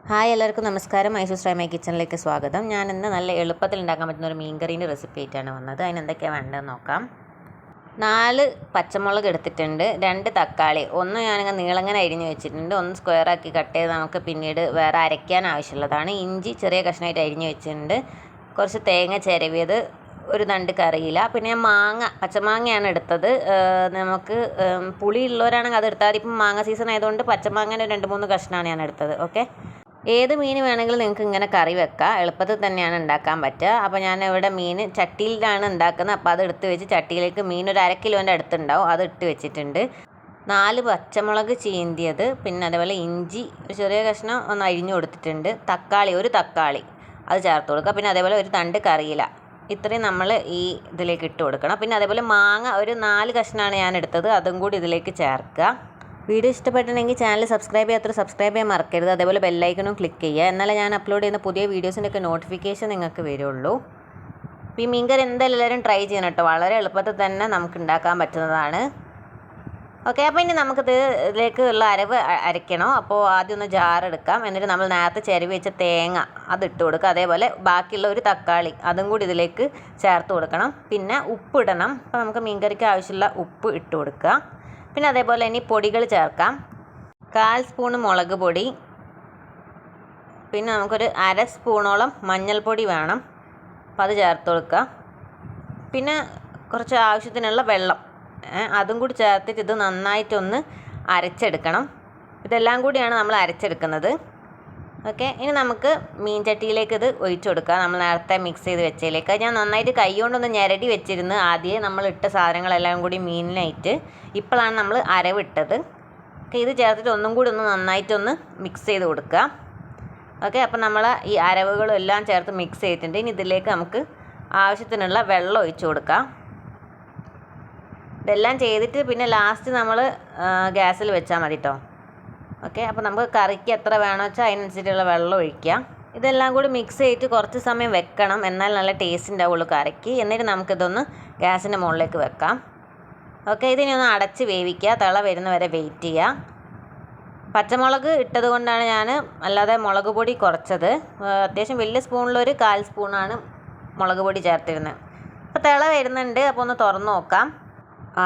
Hi എല്ലാവർക്കും നമസ്കാരം. ഐഷൂസ് റൈമൈ കിച്ചണിലേക്ക് സ്വാഗതം. ഞാൻ ഇന്ന് നല്ല എളുപ്പത്തിൽ ഉണ്ടാക്കാൻ പറ്റുന്ന ഒരു മീൻകറീൻ്റെ റെസിപ്പി ആയിട്ടാണ് വന്നത്. അതിന് എന്തൊക്കെയാണ് വേണ്ടതെന്ന് നോക്കാം. 4 പച്ചമുളക് എടുത്തിട്ടുണ്ട്, 2 തക്കാളി, ഒന്ന് ഞാനിങ്ങനെ നീളങ്ങനെ അരിഞ്ഞ് വെച്ചിട്ടുണ്ട്, ഒന്ന് സ്ക്വയറാക്കി കട്ട് ചെയ്ത് നമുക്ക് പിന്നീട് വേറെ അരയ്ക്കാൻ ആവശ്യമുള്ളതാണ്. ഇഞ്ചി ചെറിയ കഷ്ണമായിട്ട് അരിഞ്ഞ് വെച്ചിട്ടുണ്ട്, കുറച്ച് തേങ്ങ ചിരവിയത്, ഒരു തണ്ട് കറിയില, പിന്നെ ഞാൻ പച്ചമാങ്ങയാണ് എടുത്തത്. നമുക്ക് പുളി ഉള്ളവരാണെങ്കിൽ അത് എടുത്താൽ ഇപ്പം മാങ്ങ സീസൺ ആയതുകൊണ്ട് പച്ചമാങ്ങേൻ്റെ 2-3 കഷ്ണമാണ് ഞാൻ എടുത്തത്. ഓക്കെ, ഏത് മീൻ വേണമെങ്കിലും നിങ്ങൾക്ക് ഇങ്ങനെ കറി വെക്കാം, എളുപ്പത്തിൽ തന്നെയാണ് ഉണ്ടാക്കാൻ പറ്റുക. അപ്പോൾ ഞാൻ ഇവിടെ മീൻ ചട്ടിയിലാണ് ഉണ്ടാക്കുന്നത്. അപ്പോൾ അത് എടുത്ത് വെച്ച് ചട്ടിയിലേക്ക് മീൻ ഒരു 1/2 കിലോൻ്റെ അടുത്തുണ്ടാവും, അത് ഇട്ട് വെച്ചിട്ടുണ്ട്. 4 പച്ചമുളക് ചീന്തിയത്, പിന്നെ അതേപോലെ ഇഞ്ചി ഒരു ചെറിയ കഷ്ണം ഒന്ന് അരിഞ്ഞു കൊടുത്തിട്ടുണ്ട്, ഒരു തക്കാളി അത് ചേർത്ത് കൊടുക്കുക, പിന്നെ അതേപോലെ ഒരു തണ്ട് കറിയില, ഇത്രയും നമ്മൾ ഈ ഇതിലേക്ക് ഇട്ട് കൊടുക്കണം. പിന്നെ അതേപോലെ മാങ്ങ ഒരു 4 കഷ്ണമാണ് ഞാൻ എടുത്തത്, അതും കൂടി ഇതിലേക്ക് ചേർക്കുക. വീഡിയോ ഇഷ്ടപ്പെട്ടിട്ടുണ്ടെങ്കിൽ ചാനൽ സബ്സ്ക്രൈബ് ചെയ്യാൻ മറക്കരുത്. അതേപോലെ ബെല്ലൈക്കണും ക്ലിക്ക് ചെയ്യുക, എന്നാലേ ഞാൻ അപ്ലോഡ് ചെയ്യുന്ന പുതിയ വീഡിയോസിൻ്റെയൊക്കെ നോട്ടിഫിക്കേഷൻ നിങ്ങൾക്ക് വരുള്ളൂ. അപ്പോൾ ഈ മീൻകറി എന്തായാലും എല്ലാവരും ട്രൈ ചെയ്യണം കേട്ടോ, വളരെ എളുപ്പത്തിൽ തന്നെ നമുക്ക് ഉണ്ടാക്കാൻ പറ്റുന്നതാണ്. ഓക്കെ, അപ്പോൾ ഇനി നമുക്കിത് ഇതിലേക്ക് ഉള്ള അരവ് അരയ്ക്കണം. അപ്പോൾ ആദ്യം ഒന്ന് ജാറെടുക്കാം, എന്നിട്ട് നമ്മൾ നേരത്തെ ചിരവി വെച്ച തേങ്ങ അതിട്ട് കൊടുക്കുക. അതേപോലെ ബാക്കിയുള്ള ഒരു തക്കാളി അതും കൂടി ഇതിലേക്ക് ചേർത്ത് കൊടുക്കണം. പിന്നെ ഉപ്പ് ഇടണം. അപ്പോൾ നമുക്ക് മീൻകറിക്ക് ആവശ്യമുള്ള ഉപ്പ് ഇട്ട് കൊടുക്കുക. പിന്നെ അതേപോലെ ഇനി പൊടികൾ ചേർക്കാം. 1/4 സ്പൂൺ മുളക് പൊടി, പിന്നെ നമുക്കൊരു 1/2 സ്പൂണോളം മഞ്ഞൾപ്പൊടി വേണം, അപ്പോൾ അത് ചേർത്ത് കൊടുക്കുക. പിന്നെ കുറച്ച് ആവശ്യത്തിനുള്ള വെള്ളം അതും കൂടി ചേർത്തിട്ട് ഇത് നന്നായിട്ടൊന്ന് അരച്ചെടുക്കണം. ഇതെല്ലാം കൂടിയാണ് നമ്മൾ അരച്ചെടുക്കുന്നത്. ഓക്കെ, ഇനി നമുക്ക് മീൻ ചട്ടിയിലേക്ക് ഇത് ഒഴിച്ചു കൊടുക്കുക. നമ്മൾ നേരത്തെ മിക്സ് ചെയ്ത് വെച്ചതിലേക്ക് ഞാൻ നന്നായിട്ട് കൈ കൊണ്ടൊന്ന് ഞെരടി വെച്ചിരുന്നു. ആദ്യമേ നമ്മൾ ഇട്ട സാധനങ്ങളെല്ലാം കൂടി മീനിനായിട്ട്, ഇപ്പോഴാണ് നമ്മൾ അരവിട്ടത്. ഓക്കെ, ഇത് ചേർത്തിട്ട് ഒന്നും കൂടി ഒന്ന് നന്നായിട്ടൊന്ന് മിക്സ് ചെയ്ത് കൊടുക്കുക. ഓക്കെ, അപ്പോൾ നമ്മൾ ഈ അരവുകളും എല്ലാം ചേർത്ത് മിക്സ് ചെയ്തിട്ടുണ്ട്. ഇനി ഇതിലേക്ക് നമുക്ക് ആവശ്യത്തിനുള്ള വെള്ളം ഒഴിച്ചു കൊടുക്കാം. ഇതെല്ലാം ചെയ്തിട്ട് പിന്നെ ലാസ്റ്റ് നമ്മൾ ഗ്യാസിൽ വെച്ചാൽ മതി കേട്ടോ. ഓക്കെ, അപ്പോൾ നമുക്ക് കറിക്ക് എത്ര വേണമെന്ന് വെച്ചാൽ അതിനനുസരിച്ചുള്ള വെള്ളം ഒഴിക്കുക. ഇതെല്ലാം കൂടി മിക്സ് ചെയ്തിട്ട് കുറച്ച് സമയം വെക്കണം, എന്നാൽ നല്ല ടേസ്റ്റ് ഉണ്ടാവുള്ളൂ കറിക്ക്. എന്നിട്ട് നമുക്കിതൊന്ന് ഗ്യാസിൻ്റെ മുകളിലേക്ക് വെക്കാം. ഓക്കെ, ഇതിനെ ഒന്ന് അടച്ച് വേവിക്കുക, തിള വരുന്ന വരെ വെയിറ്റ് ചെയ്യുക. പച്ചമുളക് ഇട്ടത് കൊണ്ടാണ് ഞാൻ അല്ലാതെ മുളക് പൊടി കുറച്ചത്. അത്യാവശ്യം വലിയ സ്പൂണിലൊരു 1/4 സ്പൂണാണ് മുളക് പൊടി ചേർത്തിരുന്നത്. അപ്പോൾ തിള വരുന്നുണ്ട്, അപ്പോൾ ഒന്ന് തുറന്ന് നോക്കാം.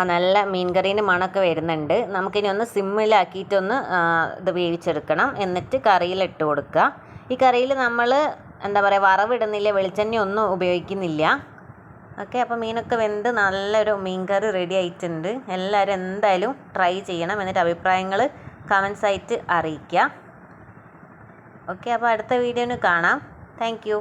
നല്ല മീൻ കറീൻ്റെ മണമൊക്കെ വരുന്നുണ്ട്. നമുക്കിനി ഒന്ന് സിമ്മിലാക്കിയിട്ടൊന്ന് ഇത് വേവിച്ചെടുക്കണം. എന്നിട്ട് കറിയിലിട്ട് കൊടുക്കുക. ഈ കറിയിൽ നമ്മൾ എന്താ പറയുക, വറവിടുന്നില്ല, വെളിച്ചെണ്ണ ഒന്നും ഉപയോഗിക്കുന്നില്ല. ഓക്കെ, അപ്പോൾ മീനൊക്കെ വെന്ത് നല്ലൊരു മീൻ കറി റെഡി ആയിട്ടുണ്ട്. എല്ലാവരും എന്തായാലും ട്രൈ ചെയ്യണം, എന്നിട്ട് അഭിപ്രായങ്ങൾ കമൻസ് ആയിട്ട് അറിയിക്കുക. ഓക്കെ, അപ്പോൾ അടുത്ത വീഡിയോന് കാണാം. Thank you.